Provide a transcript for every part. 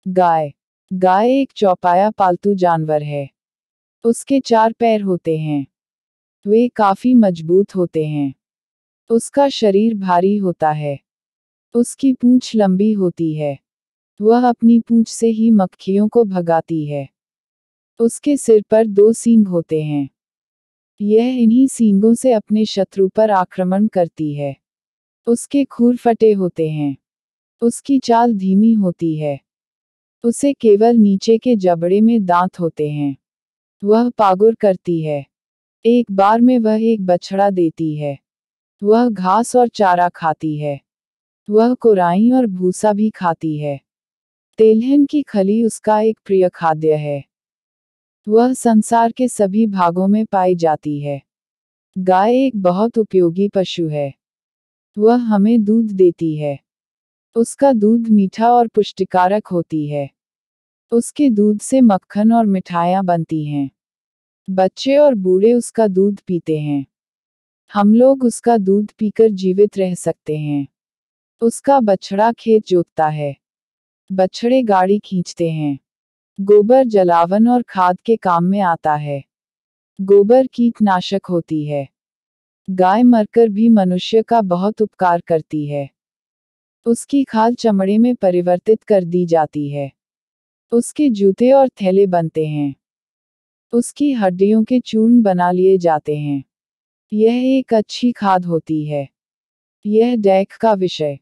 गाय। गाय एक चौपाया पालतू जानवर है। उसके 4 पैर होते हैं। वे काफी मजबूत होते हैं। उसका शरीर भारी होता है। उसकी पूंछ लंबी होती है। वह अपनी पूंछ से ही मक्खियों को भगाती है। उसके सिर पर 2 सींग होते हैं। यह इन्हीं सींगों से अपने शत्रु पर आक्रमण करती है। उसके खुर फटे होते हैं। उसकी चाल धीमी होती है। उसे केवल नीचे के जबड़े में दांत होते हैं। वह पागुर करती है। एक बार में वह एक बछड़ा देती है। वह घास और चारा खाती है। वह कोराई और भूसा भी खाती है। तेलहन की खली उसका एक प्रिय खाद्य है। वह संसार के सभी भागों में पाई जाती है। गाय एक बहुत उपयोगी पशु है। वह हमें दूध देती है। उसका दूध मीठा और पुष्टिकारक होती है। उसके दूध से मक्खन और मिठाइयाँ बनती हैं। बच्चे और बूढ़े उसका दूध पीते हैं। हम लोग उसका दूध पीकर जीवित रह सकते हैं। उसका बछड़ा खेत जोतता है। बछड़े गाड़ी खींचते हैं। गोबर जलावन और खाद के काम में आता है। गोबर कीटनाशक होती है। गाय मरकर भी मनुष्य का बहुत उपकार करती है। उसकी खाल चमड़े में परिवर्तित कर दी जाती है। उसके जूते और थैले बनते हैं। उसकी हड्डियों के चूर्ण बना लिए जाते हैं। यह एक अच्छी खाद होती है। यह डैक का विषय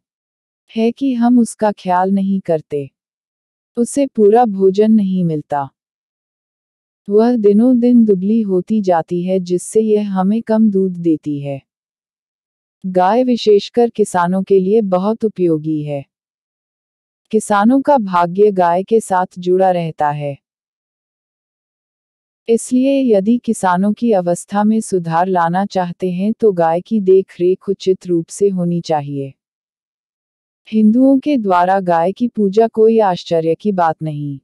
है कि हम उसका ख्याल नहीं करते। उसे पूरा भोजन नहीं मिलता। वह दिनों दिन दुबली होती जाती है जिससे यह हमें कम दूध देती है। गाय विशेषकर किसानों के लिए बहुत उपयोगी है। किसानों का भाग्य गाय के साथ जुड़ा रहता है। इसलिए यदि किसानों की अवस्था में सुधार लाना चाहते हैं तो गाय की देखरेख उचित रूप से होनी चाहिए। हिंदुओं के द्वारा गाय की पूजा कोई आश्चर्य की बात नहीं।